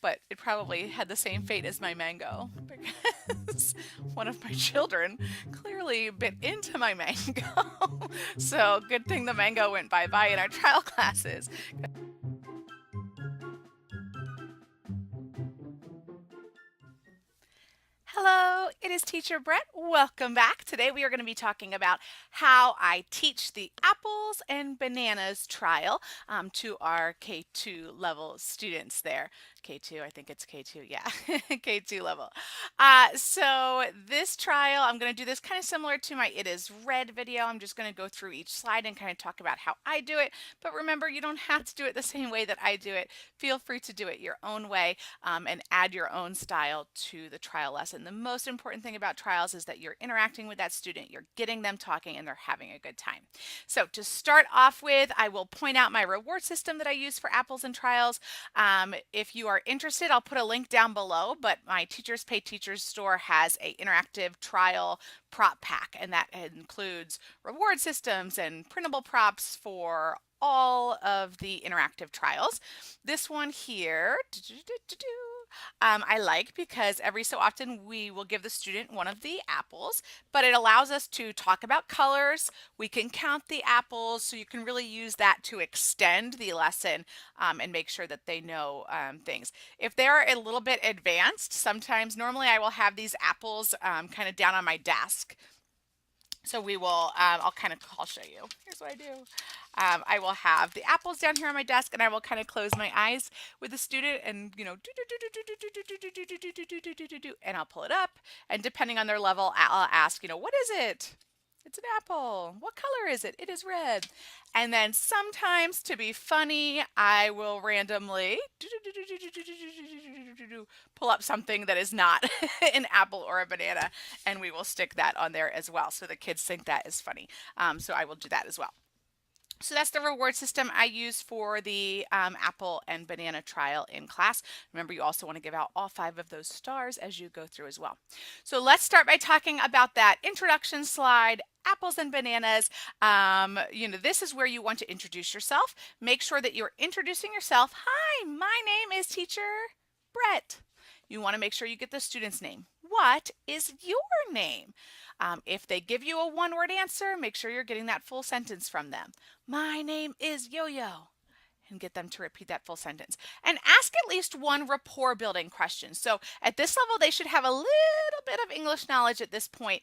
but it probably had the same fate as my mango because one of my children clearly bit into my mango. So good thing the mango went bye-bye in our trial classes. Hello, it is Teacher Brett. Welcome back. Today we are going to be talking about how I teach the apples and bananas trial to our K2 level students there. K2, I think it's K2, yeah, K2 level. So this trial, I'm going to do this kind of similar to my It Is Red video. I'm just going to go through each slide and kind of talk about how I do it. But remember, you don't have to do it the same way that I do it. Feel free to do it your own way and add your own style to the trial lesson. The most important thing about trials is that you're interacting with that student, you're getting them talking, and they're having a good time. So to start off with, I will point out my reward system that I use for apples and trials. If you are interested, I'll put a link down below, but my Teachers Pay Teachers store has an interactive trial prop pack, and that includes reward systems and printable props for all of the interactive trials. This one here, I like because every so often we will give the student one of the apples, but it allows us to talk about colors. We can count the apples, so you can really use that to extend the lesson and make sure that they know things. If they're a little bit advanced, sometimes normally I will have these apples kind of down on my desk. So we will, I'll show you. Here's what I do. I will have the apples down here on my desk, and I will kind of close my eyes with the student and, and I'll pull it up. And depending on their level, I'll ask, what is it? It's an apple. What color is it? It is red. And then sometimes, to be funny, I will randomly pull up something that is not an apple or a banana, and we will stick that on there as well. So the kids think that is funny. So I will do that as well. So that's the reward system I use for the apple and banana trial in class. Remember, you also want to give out all 5 of those stars as you go through as well. So let's start by talking about that introduction slide, apples and bananas. This is where you want to introduce yourself. Make sure that you're introducing yourself. Hi, my name is Teacher Brett. You want to make sure you get the student's name. What is your name? If they give you a one-word answer, make sure you're getting that full sentence from them. My name is Yo-Yo. And get them to repeat that full sentence. And ask at least one rapport building question. So at this level, they should have a little bit of English knowledge at this point.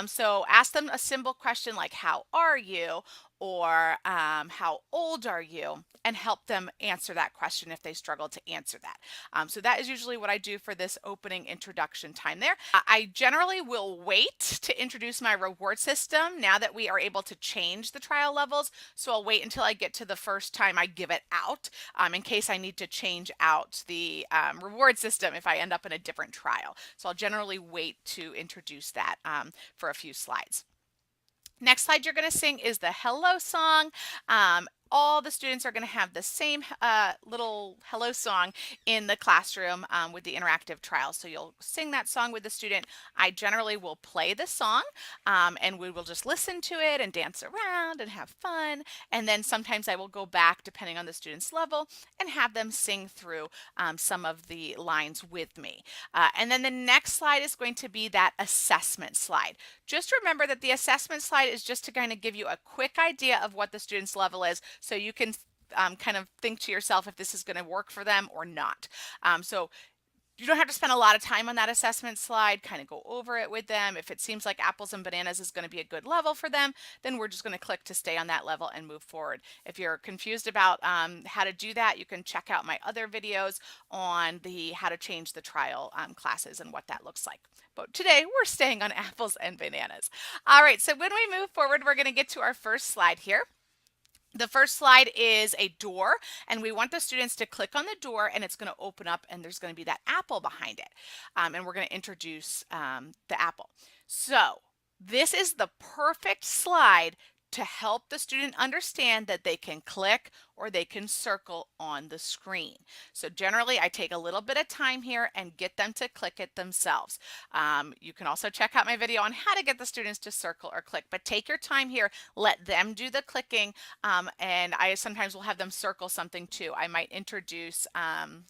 So ask them a simple question like, how are you? Or how old are you? And help them answer that question if they struggle to answer that. So that is usually what I do for this opening introduction time there. I generally will wait to introduce my reward system now that we are able to change the trial levels. So I'll wait until I get to the first time I give it out in case I need to change out the reward system if I end up in a different trial. So I'll generally wait to introduce that for a few slides. Next slide you're going to sing is the hello song. All the students are going to have the same little hello song in the classroom with the interactive trial. So you'll sing that song with the student. I generally will play the song and we will just listen to it and dance around and have fun. And then sometimes I will go back, depending on the student's level, and have them sing through some of the lines with me. And then the next slide is going to be that assessment slide. Just remember that the assessment slide is just to kind of give you a quick idea of what the student's level is, so you can kind of think to yourself if this is going to work for them or not. So you don't have to spend a lot of time on that assessment slide, kind of go over it with them. If it seems like apples and bananas is going to be a good level for them, then we're just going to click to stay on that level and move forward. If you're confused about how to do that, you can check out my other videos on the how to change the trial classes and what that looks like. But today we're staying on apples and bananas. All right, so when we move forward, we're going to get to our first slide here. The first slide is a door, and we want the students to click on the door, and it's going to open up, and there's going to be that apple behind it. And we're going to introduce the apple. So this is the perfect slide to help the student understand that they can click or they can circle on the screen. So generally I take a little bit of time here and get them to click it themselves. You can also check out my video on how to get the students to circle or click, but take your time here, let them do the clicking, and I sometimes will have them circle something too. I might introduce,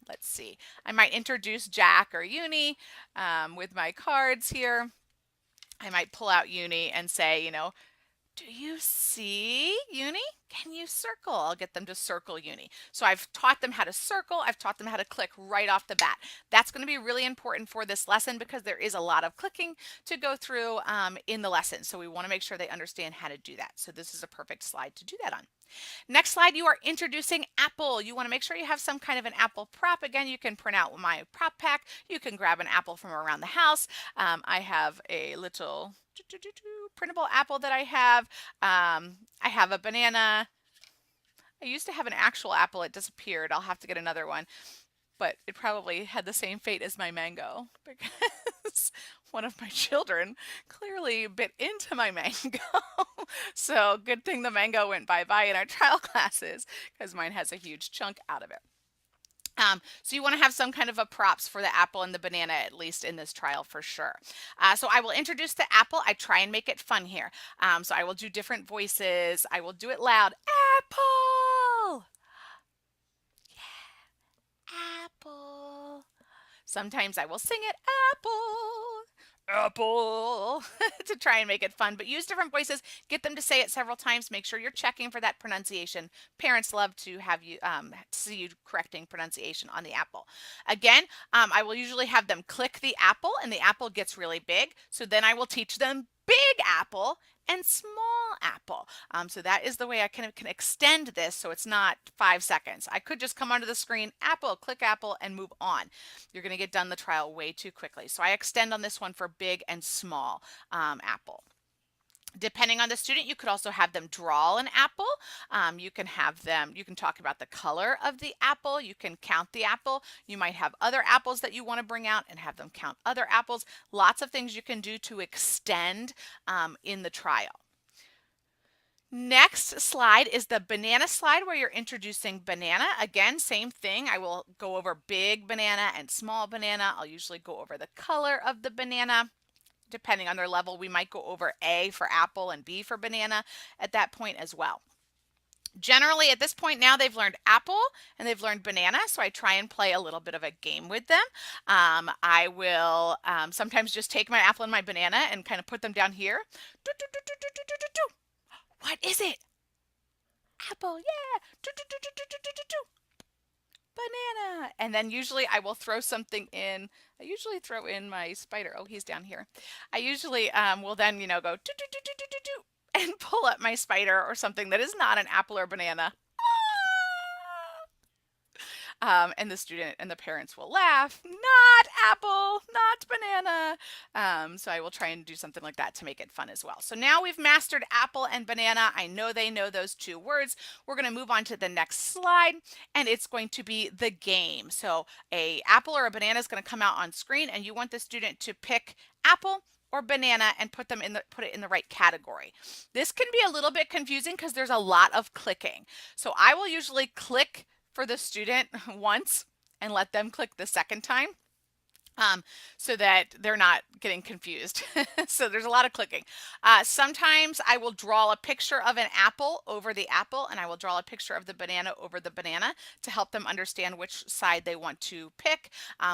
let's see, I might introduce Jack or Uni with my cards here. I might pull out Uni and say, you know, do you see Uni? Can you circle? I'll get them to circle Uni. So I've taught them how to circle. I've taught them how to click right off the bat. That's going to be really important for this lesson because there is a lot of clicking to go through in the lesson. So we want to make sure they understand how to do that. So this is a perfect slide to do that on. Next slide, you are introducing Apple. You want to make sure you have some kind of an Apple prop. Again, you can print out my prop pack. You can grab an apple from around the house. I have a little printable apple that I have. I have a banana. I used to have an actual apple. It disappeared. I'll have to get another one. But it probably had the same fate as my mango because one of my children clearly bit into my mango. So good thing the mango went bye-bye in our trial classes because mine has a huge chunk out of it. So you want to have some kind of a props for the apple and the banana, at least in this trial for sure. So I will introduce the apple. I try and make it fun here. So I will do different voices. I will do it loud. Apple! Yeah, apple. Sometimes I will sing it, apple, to try and make it fun, but use different voices, get them to say it several times, make sure you're checking for that pronunciation. Parents love to have you see you correcting pronunciation on the apple. Again, I will usually have them click the apple and the apple gets really big, so then I will teach them big apple and small apple. So that is the way I can extend this so it's not 5 seconds. I could just come onto the screen, apple, click apple, and move on. You're going to get done the trial way too quickly. So I extend on this one for big and small apple. Depending on the student, you could also have them draw an apple. You can talk about the color of the apple. You can count the apple. You might have other apples that you want to bring out and have them count other apples. Lots of things you can do to extend in the trial. Next slide is the banana slide where you're introducing banana. Again, same thing. I will go over big banana and small banana. I'll usually go over the color of the banana. Depending on their level, we might go over A for apple and B for banana at that point as well. Generally, at this point now, they've learned apple and they've learned banana, so I try and play a little bit of a game with them. I will sometimes just take my apple and my banana and kind of put them down here. What is it? Apple, yeah. Banana. And then usually I will throw something in. I usually throw in my spider. Oh, he's down here. I usually will then, you know, go and pull up my spider or something that is not an apple or banana. And the student and the parents will laugh, not apple, not banana. So I will try and do something like that to make it fun as well. So now we've mastered apple and banana. I know they know those two words. We're going to move on to the next slide, and it's going to be the game. So a apple or a banana is going to come out on screen, and you want the student to pick apple or banana and put it in the right category. This can be a little bit confusing because there's a lot of clicking. So I will usually click for the student once and let them click the second time so that they're not getting confused. So there's a lot of clicking. Sometimes I will draw a picture of an apple over the apple and I will draw a picture of the banana over the banana to help them understand which side they want to pick,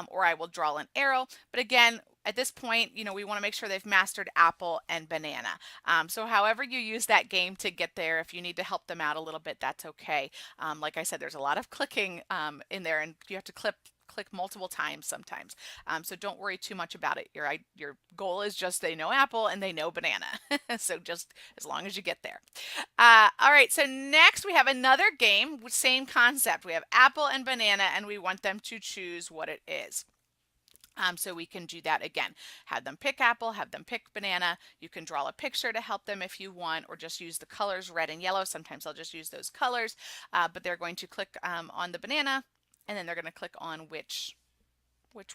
or I will draw an arrow. But again, at this point, you know, we want to make sure they've mastered apple and banana. So however you use that game to get there, if you need to help them out a little bit, that's okay. Like I said, there's a lot of clicking in there and you have to click multiple times sometimes. So don't worry too much about it. Your goal is just they know apple and they know banana. So just as long as you get there. All right, so next we have another game, same concept. We have apple and banana and we want them to choose what it is. So we can do that again. Have them pick apple, have them pick banana. You can draw a picture to help them if you want, or just use the colors red and yellow. Sometimes I'll just use those colors, but they're going to click on the banana, and then they're going to click on which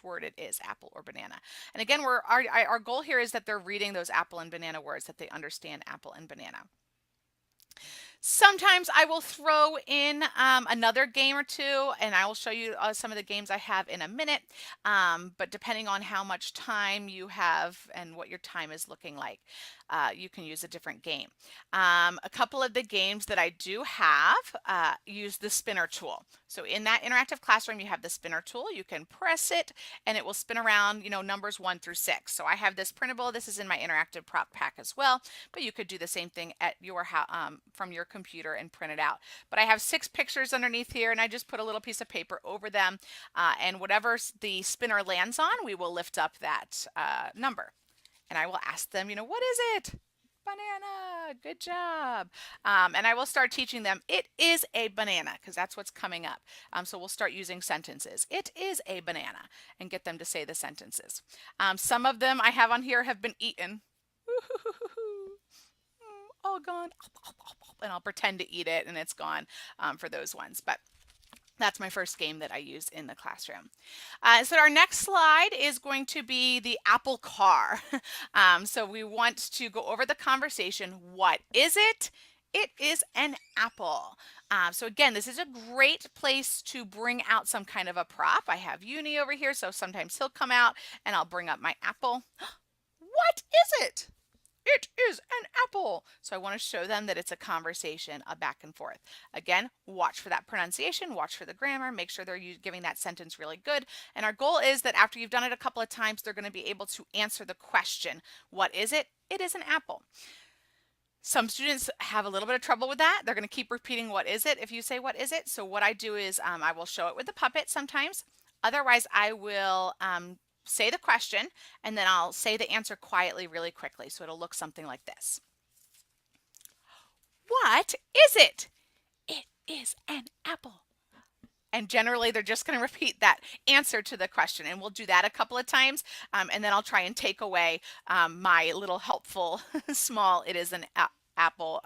word it is, apple or banana. And again, our goal here is that they're reading those apple and banana words, that they understand apple and banana. Sometimes I will throw in another game or two, and I will show you some of the games I have in a minute. But depending on how much time you have and what your time is looking like, you can use a different game. A couple of the games that I do have use the spinner tool. So in that interactive classroom, you have the spinner tool. You can press it and it will spin around, numbers 1 through 6. So I have this printable. This is in my interactive prop pack as well, but you could do the same thing at your from your computer and print it out. But I have 6 pictures underneath here, and I just put a little piece of paper over them, and whatever the spinner lands on, we will lift up that number. And I will ask them, what is it? Banana. Good job. And I will start teaching them, it is a banana, because that's what's coming up. So we'll start using sentences. It is a banana, and get them to say the sentences. Some of them I have on here have been eaten. All gone. And I'll pretend to eat it, and it's gone for those ones. But that's my first game that I use in the classroom. So our next slide is going to be the Apple car. So we want to go over the conversation. What is it? It is an apple. So again, this is a great place to bring out some kind of a prop. I have Uni over here, so sometimes he'll come out and I'll bring up my apple. What is it? It is an apple. So I want to show them that it's a conversation, a back and forth. Again, watch for that pronunciation, watch for the grammar, make sure they're giving that sentence really good. And our goal is that after you've done it a couple of times, they're going to be able to answer the question. What is it? It is an apple. Some students have a little bit of trouble with that. They're going to keep repeating what is it if you say what is it. So what I do is I will show it with the puppet sometimes. Otherwise, I will say the question, and then I'll say the answer quietly really quickly. So it'll look something like this. What is it? It is an apple. And generally, they're just going to repeat that answer to the question. And we'll do that a couple of times. And then I'll try and take away my little helpful small, it is an apple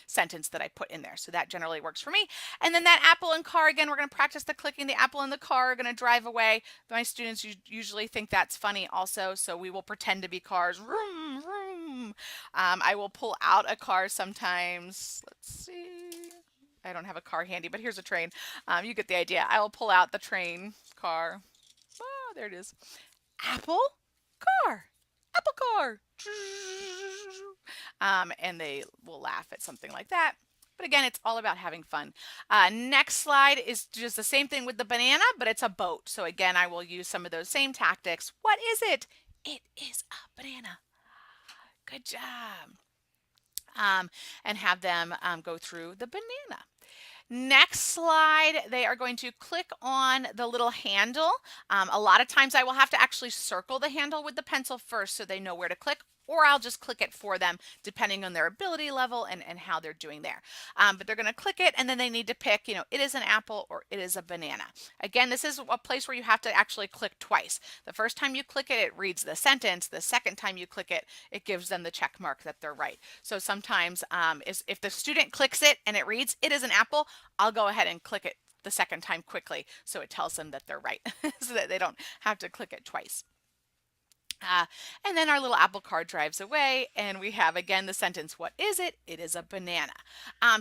sentence that I put in there. So that generally works for me. And then that apple and car, again, we're going to practice the clicking. The apple and the car are going to drive away. My students usually think that's funny also. So we will pretend to be cars. Vroom, vroom. I will pull out a car sometimes. Let's see. I don't have a car handy, but here's a train. You get the idea. I will pull out the train car. Oh, there it is. Apple car. Apple car. And they will laugh at something like that. But again, it's all about having fun. Next slide is just the same thing with the banana, but it's a boat. So again, I will use some of those same tactics. What is it? It is a banana. Good job. And have them go through the banana. Next slide, they are going to click on the little handle. A lot of times I will have to actually circle the handle with the pencil first so they know where to click, or I'll just click it for them depending on their ability level and how they're doing there. But they're going to click it, and then they need to pick, it is an apple or it is a banana. Again, this is a place where you have to actually click twice. The first time you click it, it reads the sentence. The second time you click it, it gives them the check mark that they're right. So sometimes if the student clicks it and it reads, it is an apple, I'll go ahead and click it the second time quickly so it tells them that they're right so that they don't have to click it twice. And then our little apple car drives away, and we have again the sentence, what is it? It is a banana.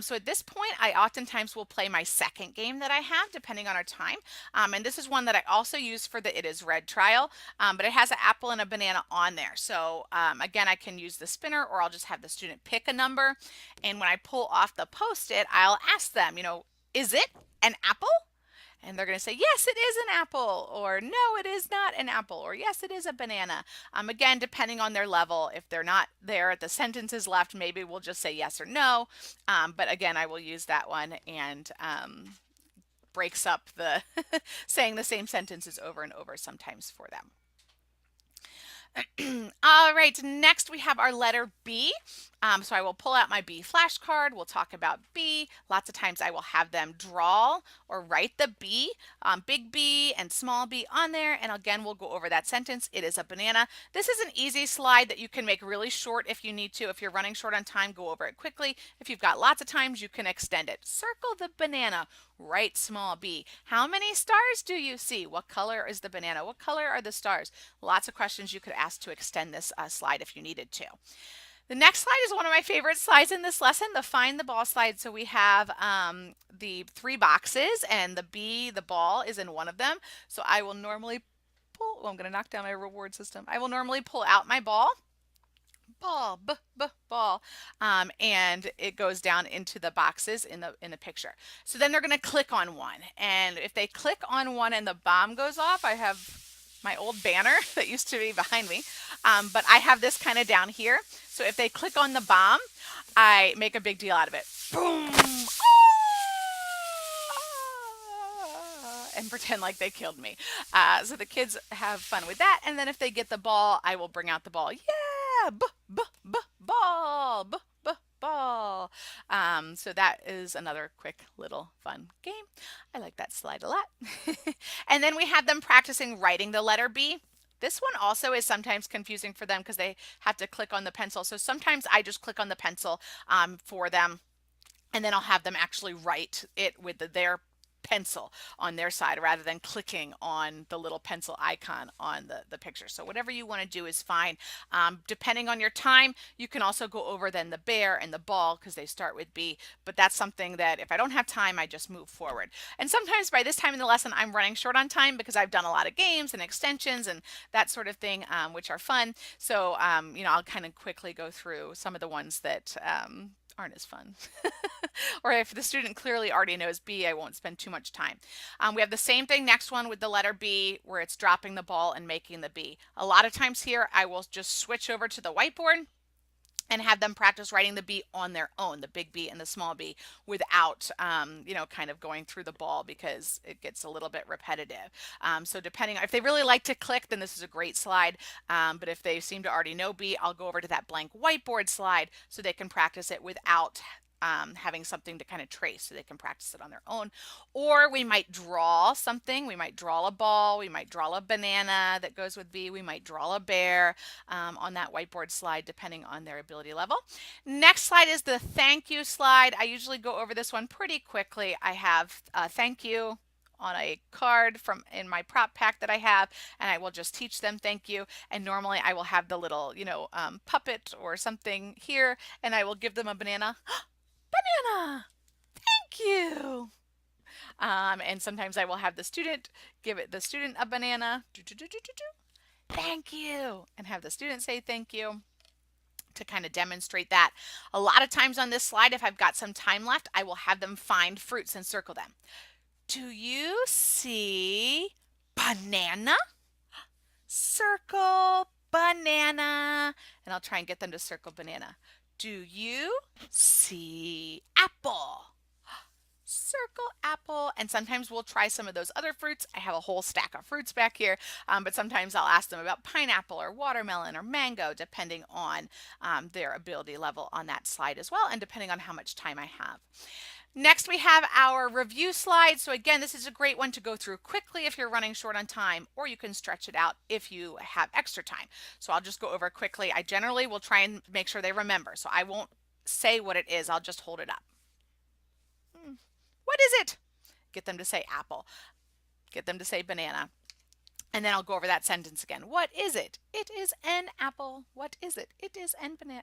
So at this point, I oftentimes will play my second game that I have depending on our time. And this is one that I also use for the It Is Red trial, but it has an apple and a banana on there. So again, I can use the spinner, or I'll just have the student pick a number. And when I pull off the Post-it, I'll ask them, is it an apple? And they're going to say, yes, it is an apple, or no, it is not an apple, or yes, it is a banana. Again, depending on their level, if they're not there at the sentences left, maybe we'll just say yes or no. But again, I will use that one, and breaks up the saying the same sentences over and over sometimes for them. All right, next we have our letter B. So I will pull out my B flashcard. We'll talk about B. Lots of times I will have them draw or write the B, big B and small b on there. And again, we'll go over that sentence. It is a banana. This is an easy slide that you can make really short if you need to. If you're running short on time, go over it quickly. If you've got lots of times, you can extend it. Circle the banana, write small b. How many stars do you see? What color is the banana? What color are the stars? Lots of questions you could ask to extend this slide if you needed to. The next slide is one of my favorite slides in this lesson, the find the ball slide. So we have the 3 boxes, and the ball is in one of them. So I will normally pull, oh, I'm going to knock down my reward system. I will normally pull out my ball, ball, and it goes down into the boxes in the picture. So then they're going to click on one, and if they click on one and the bomb goes off, I have my old banner that used to be behind me, but I have this kind of down here. So if they click on the bomb, I make a big deal out of it. Boom! And pretend like they killed me. So the kids have fun with that. And then if they get the ball, I will bring out the ball. Yeah, ball, ball. So that is another quick little fun game. I like that slide a lot. And then we have them practicing writing the letter B. This one also is sometimes confusing for them because they have to click on the pencil. So sometimes I just click on the pencil for them, and then I'll have them actually write it with their pencil on their side rather than clicking on the little pencil icon on the picture. So whatever you want to do is fine. Depending on your time, you can also go over then the bear and the ball because they start with B, but that's something that if I don't have time, I just move forward. And sometimes by this time in the lesson, I'm running short on time because I've done a lot of games and extensions and that sort of thing, which are fun. So, I'll kind of quickly go through some of the ones that aren't as fun. Or if the student clearly already knows B, I won't spend too much time. We have the same thing next one with the letter B, where it's dropping the ball and making the B. A lot of times here, I will just switch over to the whiteboard and have them practice writing the B on their own, the big B and the small b, without, kind of going through the ball because it gets a little bit repetitive. So depending, if they really like to click, then this is a great slide. But if they seem to already know B, I'll go over to that blank whiteboard slide so they can practice it without having something to kind of trace, so they can practice it on their own. Or we might draw something. We might draw a ball. We might draw a banana that goes with B. We might draw a bear on that whiteboard slide, depending on their ability level. Next slide is the thank you slide. I usually go over this one pretty quickly. I have thank you on a card from in my prop pack that I have, and I will just teach them thank you. And normally I will have the little, puppet or something here, and I will give them a banana. Banana, thank you. And sometimes I will have the student give the student a banana. Thank you. And have the student say thank you to kind of demonstrate that. A lot of times on this slide, if I've got some time left, I will have them find fruits and circle them. Do you see banana? Circle banana. And I'll try and get them to circle banana. Do you see apple? Circle apple. And sometimes we'll try some of those other fruits. I have a whole stack of fruits back here, but sometimes I'll ask them about pineapple or watermelon or mango, depending on their ability level on that slide as well, and depending on how much time I have. Next, we have our review slide. So again, this is a great one to go through quickly if you're running short on time, or you can stretch it out if you have extra time. So I'll just go over quickly. I generally will try and make sure they remember. So I won't say what it is. I'll just hold it up. What is it? Get them to say apple. Get them to say banana. And then I'll go over that sentence again. What is it? It is an apple. What is it? It is an banana.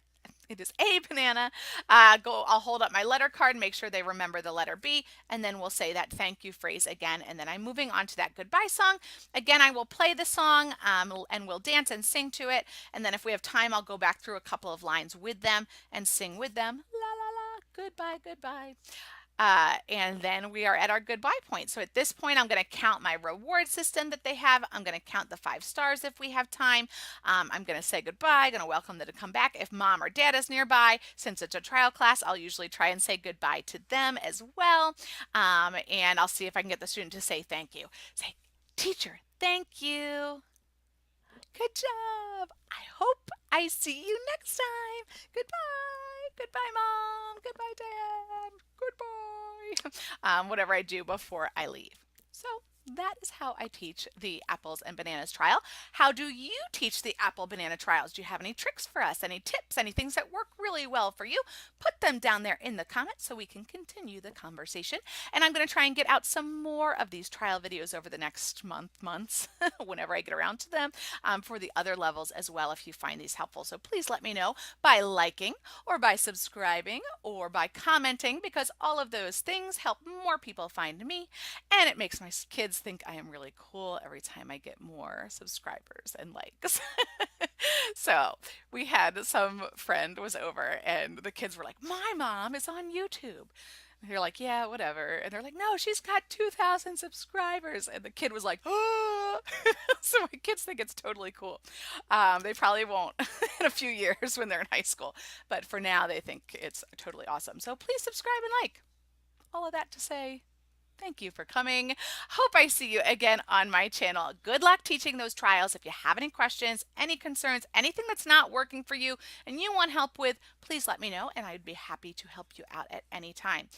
It is a banana. I'll hold up my letter card, make sure they remember the letter B, and then we'll say that thank you phrase again. And then I'm moving on to that goodbye song. Again, I will play the song and we'll dance and sing to it. And then if we have time, I'll go back through a couple of lines with them and sing with them. La la la, goodbye, goodbye. And then we are at our goodbye point. So at this point, I'm going to count my reward system that they have. I'm going to count the 5 stars if we have time. I'm going to say goodbye. I'm going to welcome them to come back. If mom or dad is nearby, since it's a trial class, I'll usually try and say goodbye to them as well. And I'll see if I can get the student to say thank you. Say, teacher, thank you. Good job. I hope I see you next time. Goodbye. Goodbye, Mom. Goodbye, Dad. Goodbye. Whatever I do before I leave. So that is how I teach the apples and bananas trial. How do you teach the apple banana trials? Do you have any tricks for us? Any tips? Any things that work really well for you? Put them down there in the comments so we can continue the conversation. And I'm going to try and get out some more of these trial videos over the next months, whenever I get around to them, for the other levels as well if you find these helpful. So please let me know by liking or by subscribing or by commenting, because all of those things help more people find me, and it makes my kids think I am really cool every time I get more subscribers and likes. So we had some friend was over and the kids were like, my mom is on YouTube. And you're like, yeah, whatever. And they're like, no, she's got 2,000 subscribers. And the kid was like, oh. So my kids think it's totally cool. They probably won't in a few years when they're in high school. But for now, they think it's totally awesome. So please subscribe and like. All of that to say, thank you for coming. Hope I see you again on my channel. Good luck teaching those trials. If you have any questions, any concerns, anything that's not working for you and you want help with, please let me know and I'd be happy to help you out at any time.